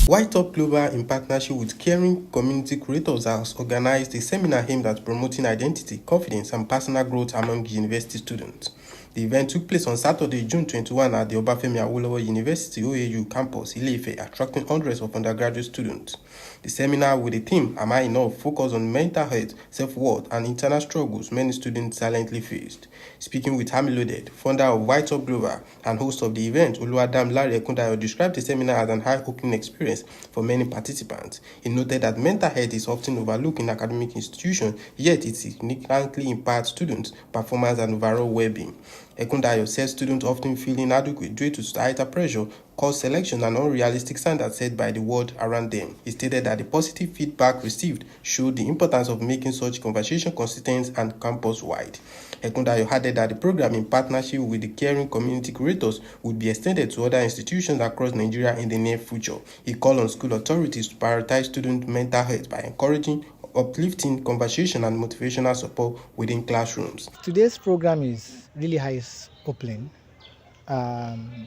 YTOP Global, in partnership with caring community creators, has organized a seminar aimed at promoting identity, confidence, and personal growth among university students. The event took place on Saturday, June 21 at the Obafemi Awolowo University OAU campus, Ile-Ife, attracting hundreds of undergraduate students. The seminar, with the theme "Am I Enough?" focused on mental health, self-worth, and internal struggles many students silently faced. Speaking with Hamiloded, founder of YTOP Global and host of the event, Oluwadamilare Ekundayo, described the seminar as an eye-opening experience for many participants. He noted that mental health is often overlooked in academic institutions, yet it significantly impacts students' performance and overall well-being. Ekundayo said students often feel inadequate due to societal pressure, course selection, and unrealistic standards set by the world around them. He stated that the positive feedback received showed the importance of making such conversation consistent and campus-wide. Ekundayo added that the program, in partnership with the caring community creators, would be extended to other institutions across Nigeria in the near future. He called on school authorities to prioritize student mental health by encouraging uplifting conversation and motivational support within classrooms. Today's program is really eye-opening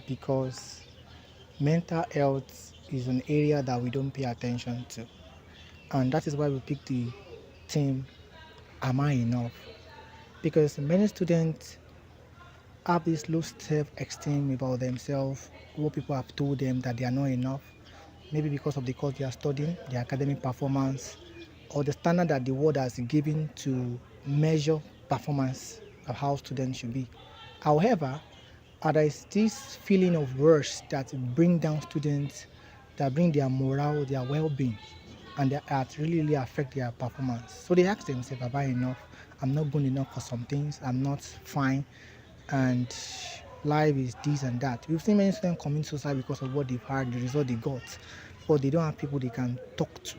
because mental health is an area that we don't pay attention to, and that is why we picked the theme "Am I Enough?" Because many students have this low self-esteem about themselves, what people have told them that they are not enough, maybe because of the course they are studying, their academic performance, or the standard that the world has given to measure performance of how students should be. However, there is this feeling of worse that bring down students, that bring their morale, their well-being, and that really affect their performance. So they ask themselves, am I enough? I'm not good enough for some things, I'm not fine, and life is this and that. We've seen many students commit suicide because of what they've had, the result they got, but they don't have people they can talk to.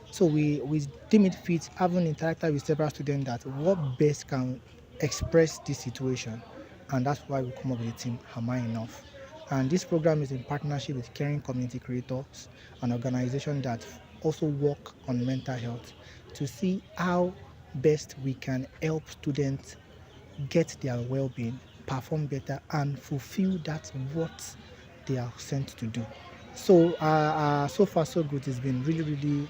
So we deem it fit having interacted with several students that what best can express this situation, and that's why we come up with the team Am I Enough? And this program is in partnership with Caring Community Creators, an organization that also work on mental health, to see how best we can help students get their well-being, perform better, and fulfill that what they are sent to do. So so far so good. It's been really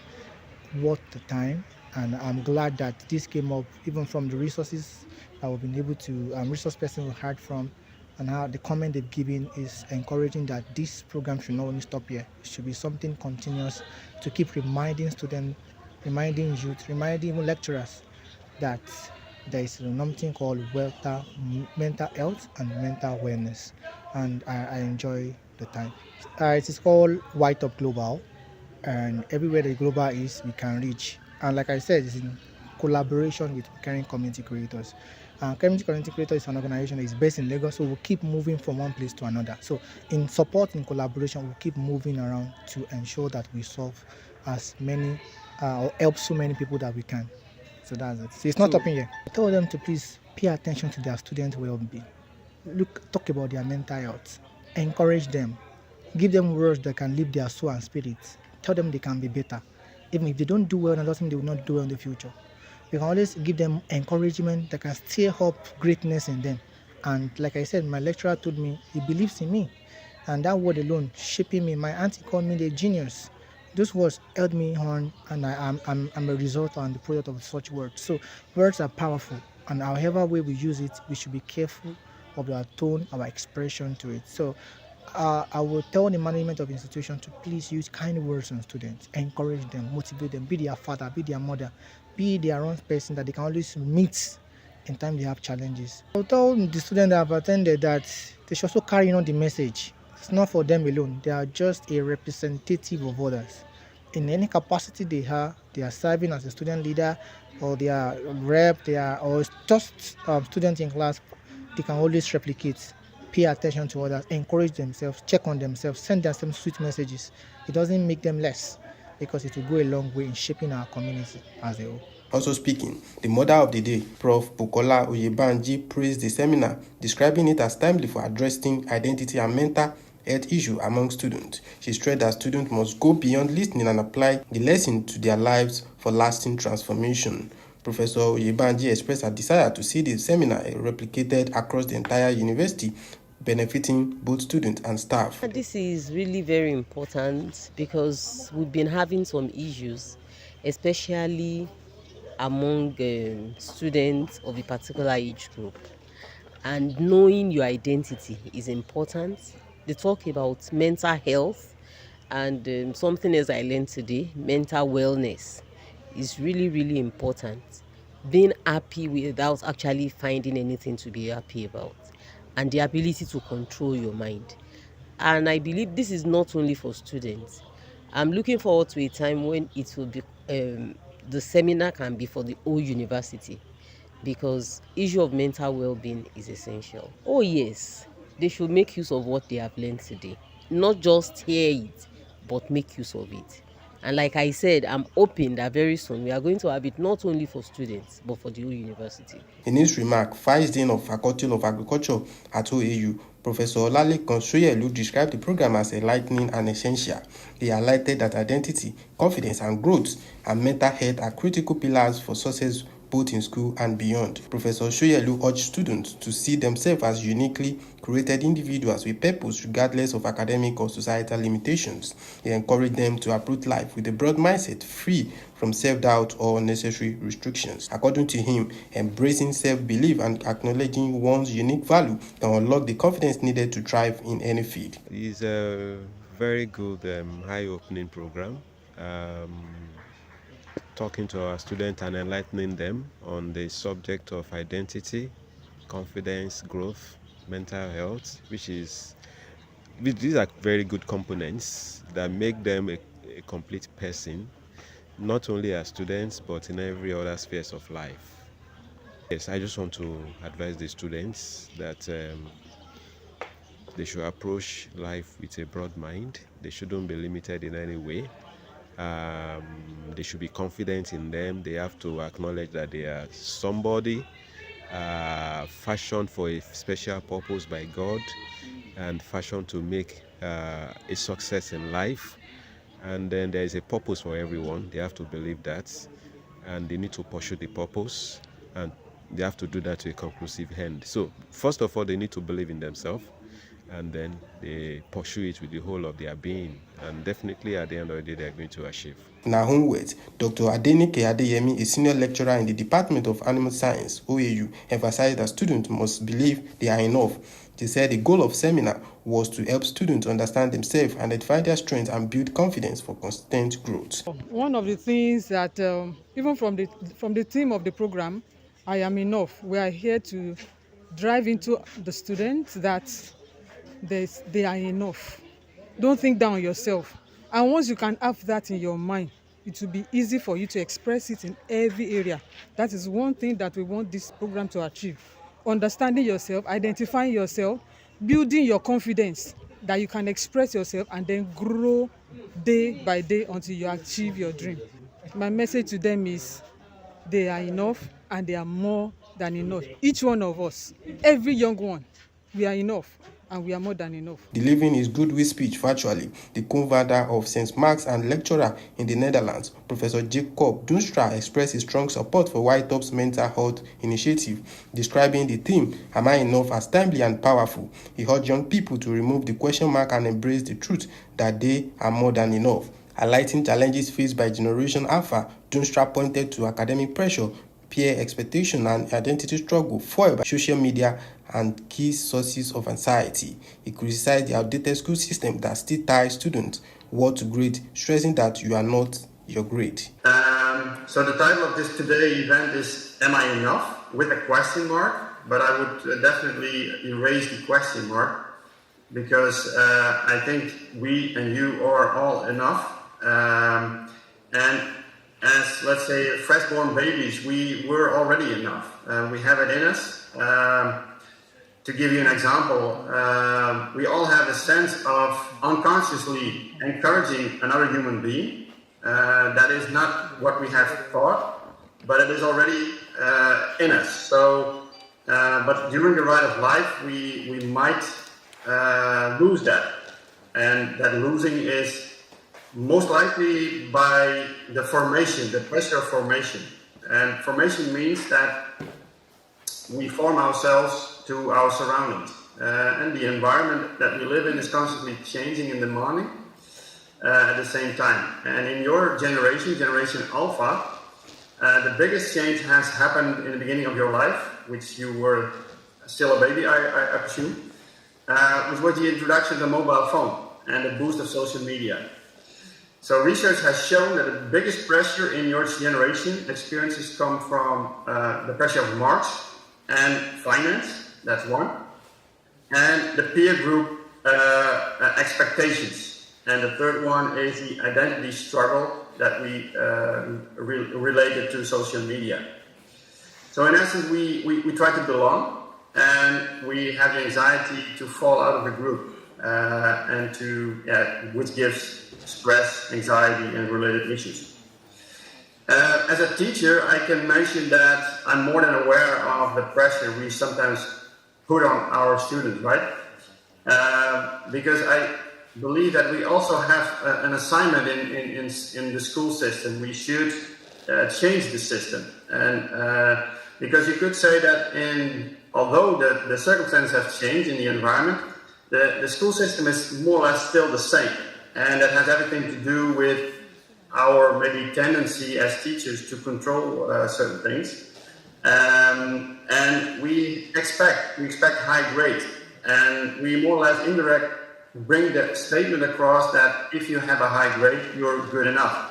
worth the time, and I'm glad that this came up even from the resources that we've been able to resource person we heard from, and how the comment they've given is encouraging that this program should not only stop here. It should be something continuous to keep reminding students, reminding youth, reminding even lecturers that there is something called mental health and mental wellness, and I enjoy the time. It is called YTOP Global, and everywhere the global is, we can reach. And like I said, it's in collaboration with Caring Community Creators. Community Community Creators is an organization that is based in Lagos, so we'll keep moving from one place to another. So in support, in collaboration, we'll keep moving around to ensure that we solve as many or help so many people that we can. So that's it. So it's not stopping here. I tell them to please pay attention to their student well-being. Talk about their mental health. Encourage them. Give them words that can lift their soul and spirit. Tell them they can be better. Even if they don't do well, that doesn't mean they will not do well in the future. You can always give them encouragement that can stir up greatness in them. And like I said, my lecturer told me he believes in me. And that word alone shaping me. My auntie called me the genius. Those words held me on, and I'm a result and the product of such words. So words are powerful, and however way we use it, we should be careful of our tone, our expression to it. So I will tell the management of the institution to please use kind words on students, encourage them, motivate them, be their father, be their mother, be their own person that they can always meet in time they have challenges. I will tell the students that have attended that they should also carry on the message. It's not for them alone. They are just a representative of others. In any capacity they are serving as a student leader, or they are rep, or just students in class. They can always replicate, pay attention to others, encourage themselves, check on themselves, send them some sweet messages. It doesn't make them less, because it will go a long way in shaping our community as a whole. Also speaking, the mother of the day, Prof. Bukola Oyebanji, praised the seminar, describing it as timely for addressing identity and mental health issue among students. She stressed that students must go beyond listening and apply the lesson to their lives for lasting transformation. Professor Oyebanji expressed her desire to see the seminar replicated across the entire university, benefiting both students and staff. This is really very important because we've been having some issues, especially among students of a particular age group. And knowing your identity is important. They talk about mental health and something else I learned today, mental wellness is really, really important. Being happy without actually finding anything to be happy about, and the ability to control your mind. And I believe this is not only for students. I'm looking forward to a time when it will be the seminar can be for the whole university, because issue of mental well-being is essential. Oh yes, they should make use of what they have learned today, not just hear it, but make use of it. And like I said, I'm hoping that very soon we are going to have it not only for students but for the whole university. In his remark, Vice Dean of Faculty of Agriculture at OAU, Professor Olalekan Soyelu described the program as enlightening and essential. He highlighted that identity, confidence, and growth and mental health are critical pillars for success both in school and beyond. Professor Soyelu urged students to see themselves as uniquely created individuals with purpose regardless of academic or societal limitations. He encouraged them to approach life with a broad mindset, free from self-doubt or unnecessary restrictions. According to him, embracing self-belief and acknowledging one's unique value can unlock the confidence needed to thrive in any field. It's a very good, eye-opening program. Talking to our students and enlightening them on the subject of identity, confidence, growth, mental health, these are very good components that make them a complete person, not only as students, but in every other spheres of life. Yes, I just want to advise the students that they should approach life with a broad mind. They shouldn't be limited in any way. They should be confident in them. They have to acknowledge that they are somebody fashioned for a special purpose by God and fashioned to make a success in life. And then there is a purpose for everyone. They have to believe that, and they need to pursue the purpose, and they have to do that to a conclusive end. So first of all, they need to believe in themselves, and then they pursue it with the whole of their being. And definitely at the end of the day, they're going to achieve. In her own words, Dr. Adenike Adeyemi, a senior lecturer in the Department of Animal Science, OAU, emphasized that students must believe they are enough. She said the goal of seminar was to help students understand themselves, identify their strengths, and build confidence for constant growth. One of the things that, even from the theme of the program, I am enough, we are here to drive into the students that they are enough. Don't think down on yourself. And once you can have that in your mind, it will be easy for you to express it in every area. That is one thing that we want this program to achieve. Understanding yourself, identifying yourself, building your confidence that you can express yourself and then grow day by day until you achieve your dream. My message to them is they are enough and they are more than enough. Each one of us, every young one, we are enough. And we are more than enough. Delivering his goodwill speech virtually, the co-founder of St. Mark's and lecturer in the Netherlands, Professor Jacob Dunstra, expressed his strong support for YTOP's mental health initiative, describing the theme, "Am I enough?" as timely and powerful. He urged young people to remove the question mark and embrace the truth that they are more than enough. Highlighting challenges faced by Generation Alpha, Dunstra pointed to academic pressure, peer expectation, and identity struggle fueled by social media and key sources of anxiety. He criticized the outdated school system that still ties students' worth to grade, stressing that you are not your grade. So the title of this today event is "Am I Enough?" with a question mark, but I would definitely erase the question mark, because I think we and you are all enough. And as, let's say, freshborn babies, we were already enough. We have it in us. To give you an example, we all have a sense of unconsciously encouraging another human being. That is not what we have thought, but it is already in us. So, but during the ride of life, we might lose that. And that losing is most likely by the formation, the pressure of formation. And formation means that we form ourselves to our surroundings. and the environment that we live in is constantly changing and demanding at the same time. And in your generation, Generation Alpha, the biggest change has happened in the beginning of your life, which you were still a baby, I presume, which was the introduction of the mobile phone and the boost of social media. So research has shown that the biggest pressure in your generation experiences come from the pressure of marks and finance, that's one, and the peer group expectations. And the third one is the identity struggle that we related to social media. So in essence, we try to belong, and we have the anxiety to fall out of the group, and which gives stress, anxiety, and related issues. As a teacher, I can mention that I'm more than aware of the pressure we sometimes put on our students, right? Because I believe that we also have an assignment in the school system. We should change the system, and because you could say that although the circumstances have changed in the environment, the school system is more or less still the same, and that has everything to do with our maybe tendency as teachers to control certain things, and we expect high grades, and we more or less indirectly bring the statement across that if you have a high grade, you're good enough.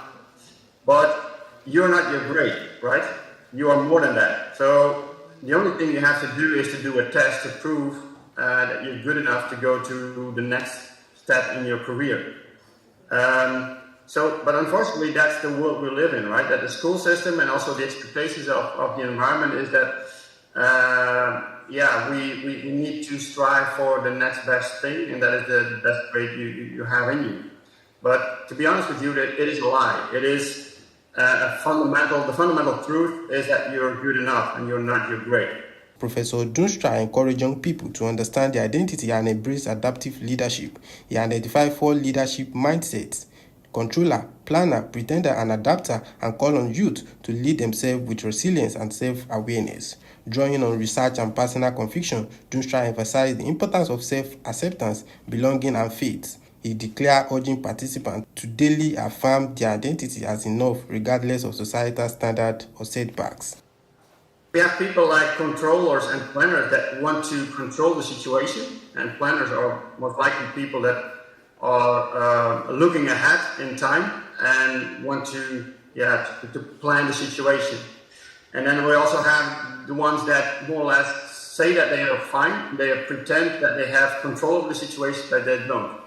But you're not your grade, right? You are more than that. So the only thing you have to do is to do a test to prove that you're good enough to go to the next step in your career. But unfortunately, that's the world we live in, right? That the school system and also the expectations of the environment is that we need to strive for the next best thing, and that is the best grade you have in you. But to be honest with you, it is a lie. It is the fundamental truth is that you're good enough and you're not your grade. Professor Dunstra encouraged young people to understand their identity and embrace adaptive leadership. He identified 4 leadership mindsets: controller, planner, pretender, and adapter, and call on youth to lead themselves with resilience and self-awareness. Drawing on research and personal conviction, Dunstra emphasized the importance of self-acceptance, belonging, and faith. He declared urging participants to daily affirm their identity as enough, regardless of societal standards or setbacks. We have people like controllers and planners that want to control the situation, and planners are most likely people that are looking ahead in time and want to plan the situation. And then we also have the ones that more or less say that they are fine, they pretend that they have control of the situation, but they don't.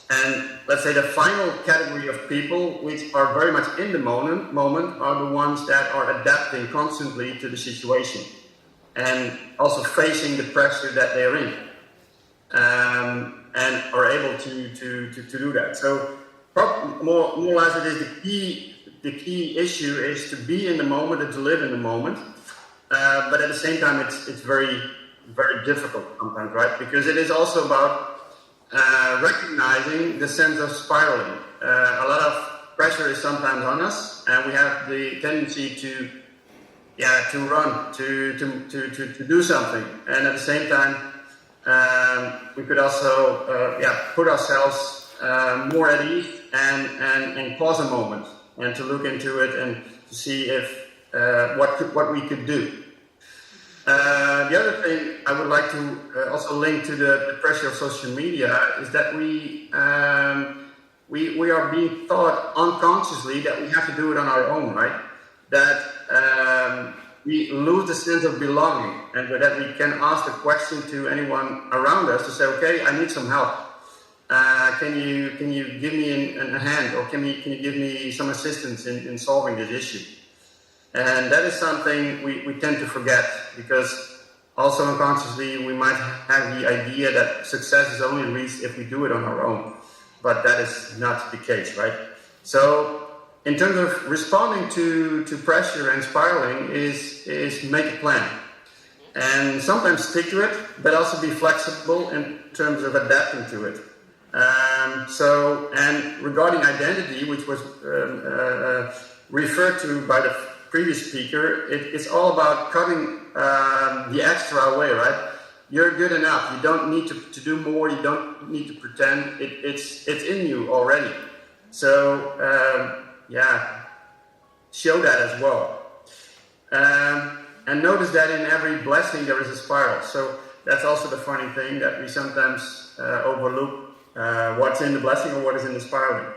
And let's say the final category of people which are very much in the moment are the ones that are adapting constantly to the situation and also facing the pressure that they're in, and are able to do that. So more or less it is the key issue is to be in the moment and to live in the moment, but at the same time it's very, very difficult sometimes, right? Because it is also about recognizing the sense of spiraling. A lot of pressure is sometimes on us, and we have the tendency to run, to do something, and at the same time we could also put ourselves more at ease and pause a moment and to look into it and to see if what we could do. The other thing I would like to also link to the pressure of social media is that we are being taught unconsciously that we have to do it on our own, right? That we lose the sense of belonging, and that we can ask the question to anyone around us to say, okay, I need some help. Can you give me a hand, or can you give me some assistance in solving this issue? And that is something we tend to forget, because also unconsciously we might have the idea that success is only reached if we do it on our own, but that is not the case, right? So in terms of responding to pressure and spiraling is make a plan, and sometimes stick to it, but also be flexible in terms of adapting to it. And regarding identity, which was referred to by the previous speaker, it's all about cutting the extra away, right? you're good enough. You don't need to do more. You don't need to pretend. It's in you already. So show that as well. And notice that in every blessing there is a spiral. So that's also the funny thing, that we sometimes overlook what's in the blessing or what is in the spiraling.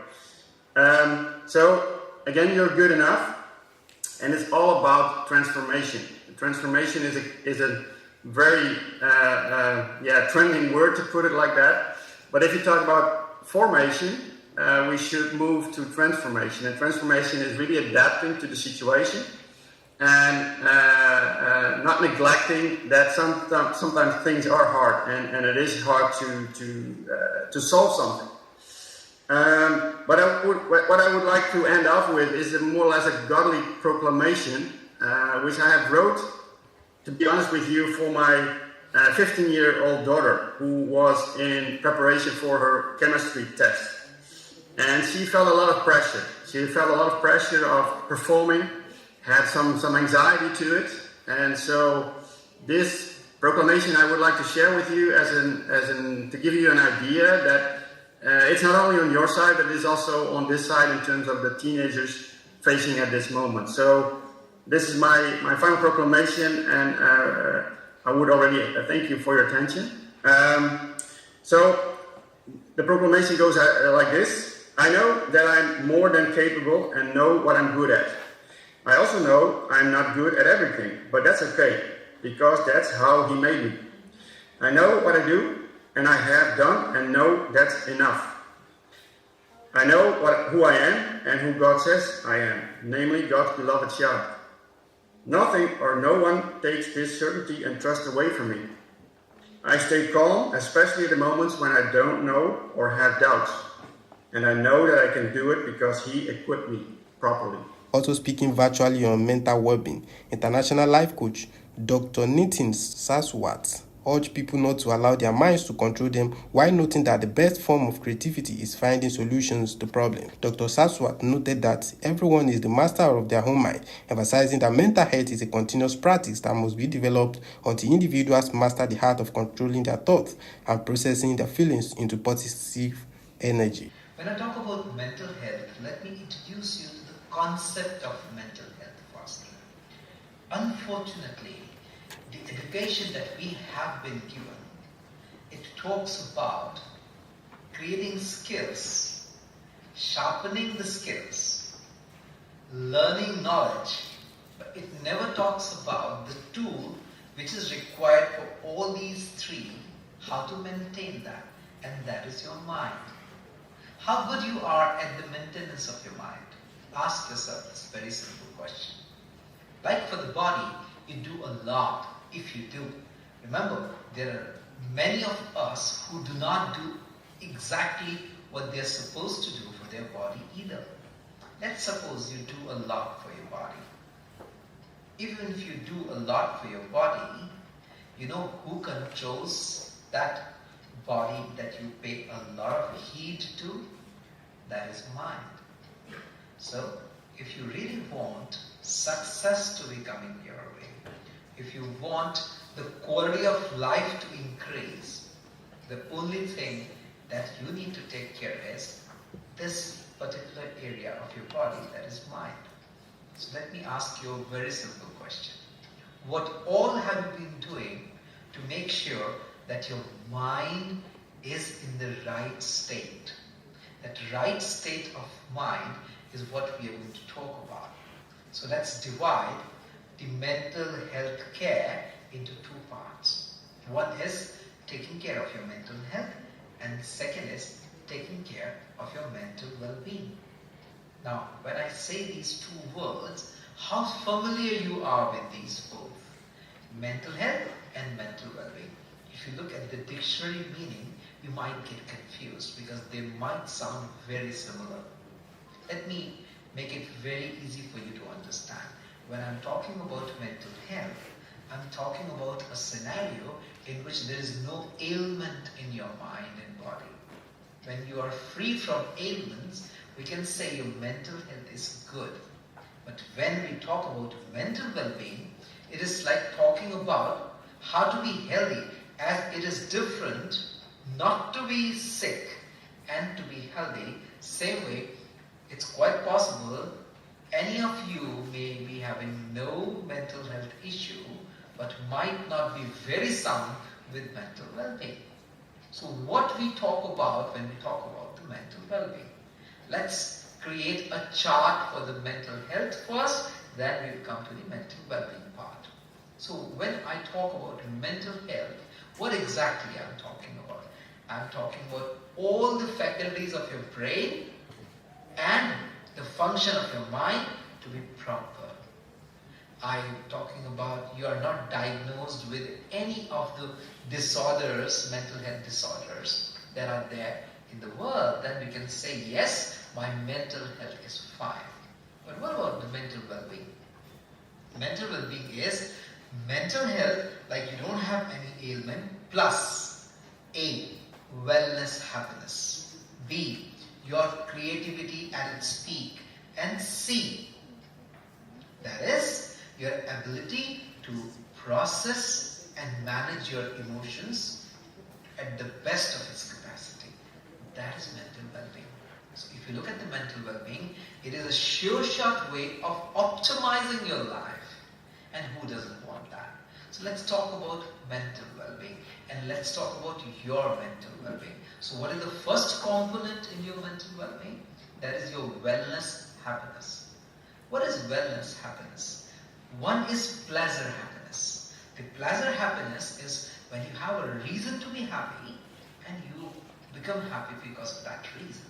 So again, you're good enough, and it's all about transformation. Transformation is a very trending word, to put it like that. But if you talk about formation, we should move to transformation. And transformation is really adapting to the situation and not neglecting that sometimes things are hard, and it is hard to solve something. But what I would like to end off with is more or less a godly proclamation, which I have wrote, to be honest with you, for my 15-year-old daughter, who was in preparation for her chemistry test. And she felt a lot of pressure. She felt a lot of pressure of performing, had some anxiety to it. And so this proclamation I would like to share with you to give you an idea that it's not only on your side, but it's also on this side in terms of the teenagers facing at this moment. So this is my final proclamation, and I would already thank you for your attention. So the proclamation goes like this. I know that I'm more than capable and know what I'm good at. I also know I'm not good at everything, but that's okay, because that's how he made me. I know what I do, and I have done, and know that's enough. I know who I am and who God says I am, namely God's beloved child. Nothing or no one takes this certainty and trust away from me. I stay calm, especially at the moments when I don't know or have doubts. And I know that I can do it because he equipped me properly. Also speaking virtually on mental well-being, international life coach Dr. Nitin Saswat urged people not to allow their minds to control them, while noting that the best form of creativity is finding solutions to problems. Dr. Saswat noted that everyone is the master of their own mind, emphasizing that mental health is a continuous practice that must be developed until individuals master the art of controlling their thoughts and processing their feelings into positive energy. When I talk about mental health, let me introduce you to the concept of mental health first. Unfortunately, the education that we have been given, it talks about creating skills, sharpening the skills, learning knowledge, but it never talks about the tool which is required for all these three, how to maintain that, and that is your mind. How good you are at the maintenance of your mind? Ask yourself this very simple question. Like for the body, you do a lot if you do. Remember, there are many of us who do not do exactly what they're supposed to do for their body either. Let's suppose you do a lot for your body. Even if you do a lot for your body, you know who controls that body that you pay a lot of heed to? That is mind. So, if you really want success to be coming your way, if you want the quality of life to increase, the only thing that you need to take care is this particular area of your body, that is mind. So let me ask you a very simple question. What all have you been doing to make sure that your mind is in the right state? That right state of mind is what we are going to talk about. So let's divide the mental health care into two parts. One is taking care of your mental health, and second is taking care of your mental well-being. Now, when I say these two words, how familiar you are with these both, mental health and mental well-being. If you look at the dictionary meaning, you might get confused because they might sound very similar. Let me make it very easy for you to understand. When I'm talking about mental health, I'm talking about a scenario in which there is no ailment in your mind and body. When you are free from ailments, we can say your mental health is good. But when we talk about mental well-being, it is like talking about how to be healthy as it is different not to be sick and to be healthy, same way, it's quite possible any of you may be having no mental health issue, but might not be very sound with mental well-being. So what we talk about when we talk about the mental well-being? Let's create a chart for the mental health first, then we'll come to the mental well-being part. So when I talk about mental health, what exactly I'm talking about? I'm talking about all the faculties of your brain and the function of your mind to be proper. I'm talking about you are not diagnosed with any of the disorders, mental health disorders that are there in the world. Then we can say, yes, my mental health is fine. But what about the mental well-being? Mental well-being is mental health like you don't have any ailment, plus A, wellness, happiness, B, your creativity at its peak, and C, that is your ability to process and manage your emotions at the best of its capacity. That is mental well-being. So if you look at the mental well-being, it is a sure-shot way of optimizing your life. And who doesn't want that? So let's talk about mental well-being, and let's talk about your mental well-being. So what is the first component in your mental well-being? That is your wellness, happiness. What is wellness, happiness? One is pleasure happiness. The pleasure happiness is when you have a reason to be happy and you become happy because of that reason.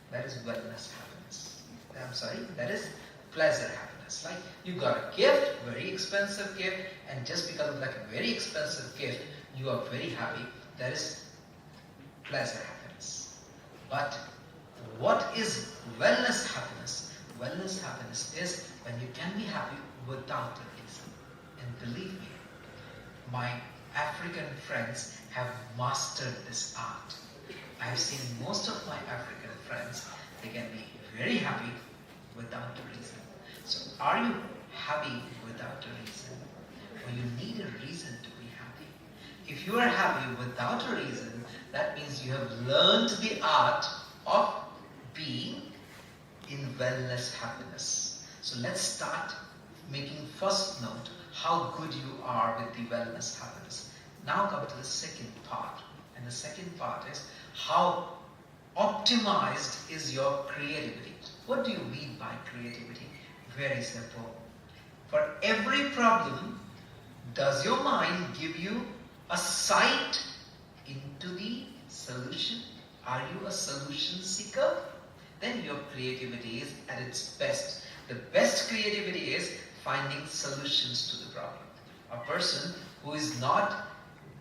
That is wellness happiness. That is pleasure happiness. Like you got a gift, very expensive gift, and just because of like a very expensive gift, you are very happy. That is pleasure happiness. But what is wellness happiness? Wellness happiness is when you can be happy without a reason. And believe me, my African friends have mastered this art. I've seen most of my African friends, they can be very happy without a reason. So are you happy without a reason? Or you need a reason to be happy? If you are happy without a reason, that means you have learned the art of being in wellness happiness. So let's start making first note how good you are with the wellness happiness. Now come to the second part. And the second part is how optimized is your creativity. What do you mean by creativity? Very simple. For every problem, does your mind give you a sight into the solution? Are you a solution seeker? Then your creativity is at its best. The best creativity is finding solutions to the problem. A person who is not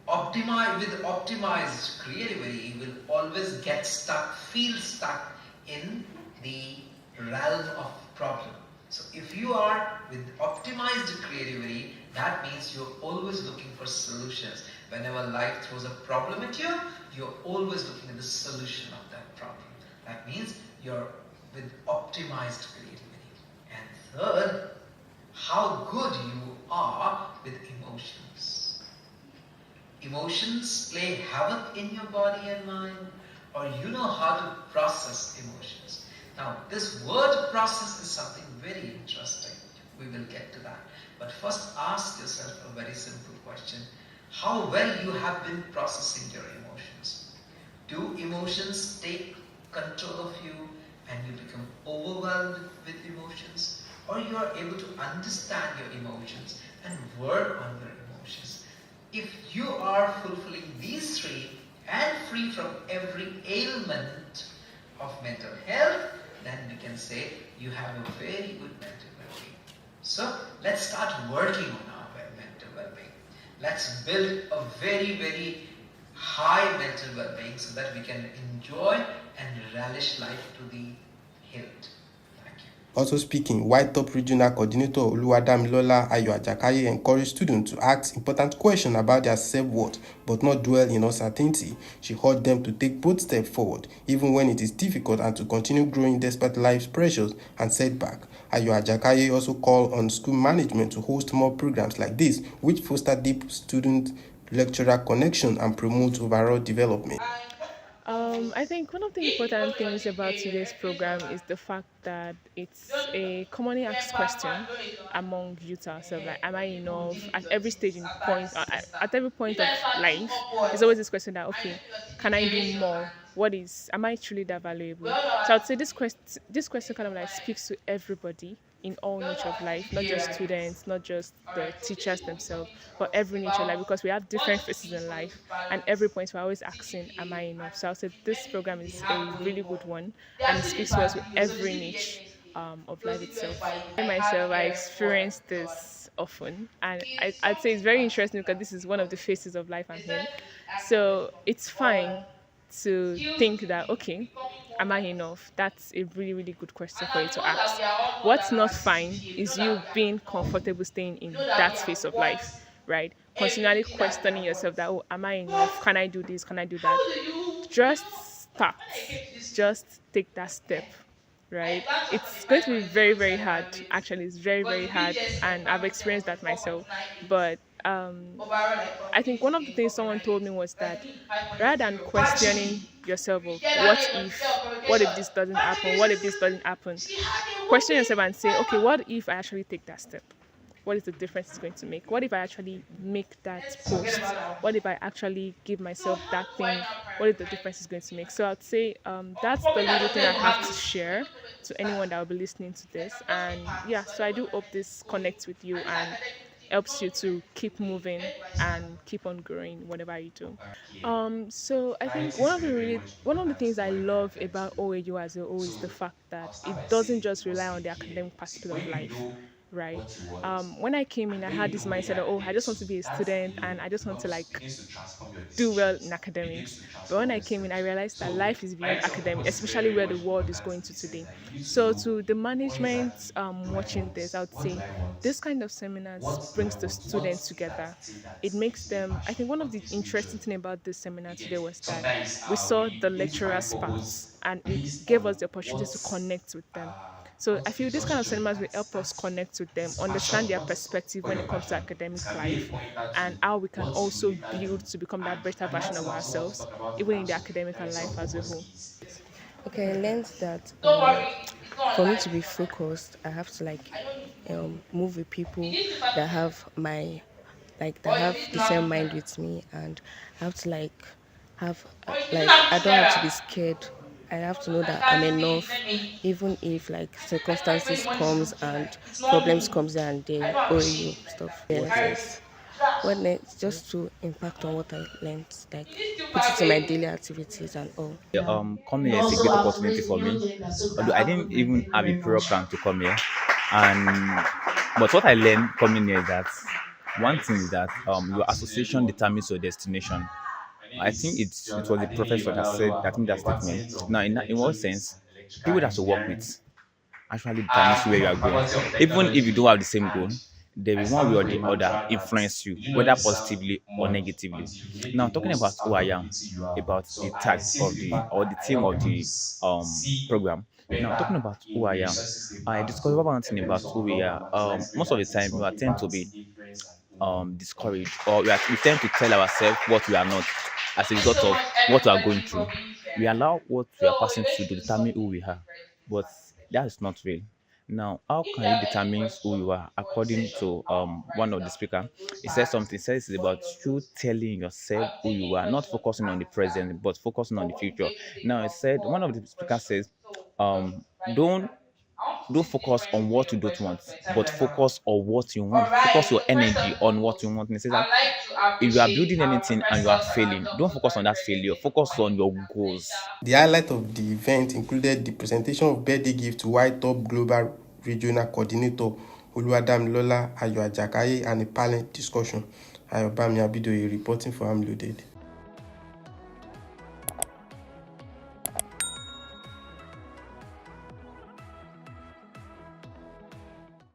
optimized creativity will always get stuck, feel stuck in the realm of problem. So if you are with optimized creativity, that means you're always looking for solutions. Whenever life throws a problem at you, you're always looking at the solution of that problem. That means you're with optimized creativity. And third, how good you are with emotions. Emotions play havoc in your body and mind, or you know how to process emotions. Now, this word process is something very interesting. We will get to that. But first, ask yourself a very simple question. How well you have been processing your emotions? Do emotions take control of you and you become overwhelmed with emotions? Or you are able to understand your emotions and work on your emotions? If you are fulfilling these three and free from every ailment of mental health, then we can say you have a very good mental well-being. So let's start working on our mental well-being. Let's build a very, very high mental well-being so that we can enjoy and relish life to the hilt. Thank you. Also speaking, YTOP Regional Coordinator Oluwadamilola Ayo Ajakaye encouraged students to ask important questions about their self-worth but not dwell in uncertainty. She urged them to take bold steps forward, even when it is difficult, and to continue growing despite life's pressures and setbacks. Ayo Ajakaye also called on school management to host more programs like this, which foster deep student lecturer connection, and promote overall development. I think one of the important things about today's program is the fact that it's a commonly asked question among youth ourselves. Like, am I enough? At every stage in point, at every point of life, there's always this question that, okay, can I do more? Am I truly that valuable? So I would say this question kind of like speaks to everybody in all niche of life, not just students, not just the teachers themselves, but every niche of life, because we have different phases in life, and every point we're always asking, am I enough? So I'll say this program is a really good one, and it speaks to us with every niche of life itself. I myself, I experience this often, and I'd say it's very interesting because this is one of the phases of life I'm in. So it's fine to think that, okay, am I enough? That's a really, really good question for you to ask. What's not fine is you being comfortable staying in that phase of life, right? Continually questioning yourself that, oh, am I enough? Can I do this? Can I do that? Just start. Just take that step, right? It's going to be very, very hard. Actually, it's very, very hard, and I've experienced that myself. But I think one of the things someone told me was that rather than questioning yourself of what if this doesn't happen, what if this doesn't happen, question yourself and say, okay, what if I actually take that step? What is the difference it's going to make? What if I actually make that post? What if I actually give myself that thing? What is the difference it's going to make? So I'd say that's the little thing I have to share to anyone that will be listening to this. And yeah, so I do hope this connects with you and helps you to keep moving and keep on growing whatever you do. So I think one of the things I love about OAU as a whole is the fact that it doesn't just rely on the academic aspect of life, right? When I came in, I had this mindset of, oh, I just want to be a student and I just want to like do well in academics. But when I came in, I realized that life is beyond academic, especially where the world is going to today. So to the management watching this, I would say this kind of seminars brings the students together. It makes them, I think one of the interesting thing about this seminar today was that we saw the lecturers' parts and it gave us the opportunity to connect with them. So I feel this kind of seminars will help us connect with them, understand their perspective when it comes to academic life, and how we can also build to become that better version of ourselves, even in the academic life as a whole. Okay, I learned that for me to be focused, I have to move with people that have that have the same mind with me, and I have to have I don't have to be scared. I have to know that I'm enough, even if circumstances comes and problems comes and they worry you stuff. Yes. What next? Just to impact on what I learned, put it in my daily activities and all. Yeah, coming here is a great opportunity for me. Although I didn't even have a period plan to come here, and but what I learned coming here is that one thing is that your association determines your destination. I think it was the professor that said that in that statement. Now, in what sense, people that you work with actually determines where you are going. Even if you don't have the same goal, they will one way or the other influence you, whether positively or negatively. Now, talking about who I am, about the tag of the or the theme of the program. Now, talking about who I am, I discovered one thing about who we are. Most of the time, we tend to be discouraged, or we tend to tell ourselves what we are not as a result of what we are going through. We allow what we are passing through to determine who we are, but that is not real. Now, how can you determine who you are? According to one of the speaker, he says something. He says it's about you telling yourself who you are, not focusing on the present, but focusing on the future. Now, he said one of the speakers says, um, don't don't focus on what you don't want, but focus on what you want. Focus your energy on what you want. And it says that if you are building anything and you are failing, don't focus on that failure. Focus on your goals. The highlight of the event included the presentation of birthday gift to YTOP Global Regional Coordinator Oluwadamilola Ayo Ajakaye and a panel discussion. Ayobami Abidoye reporting for Amloaded.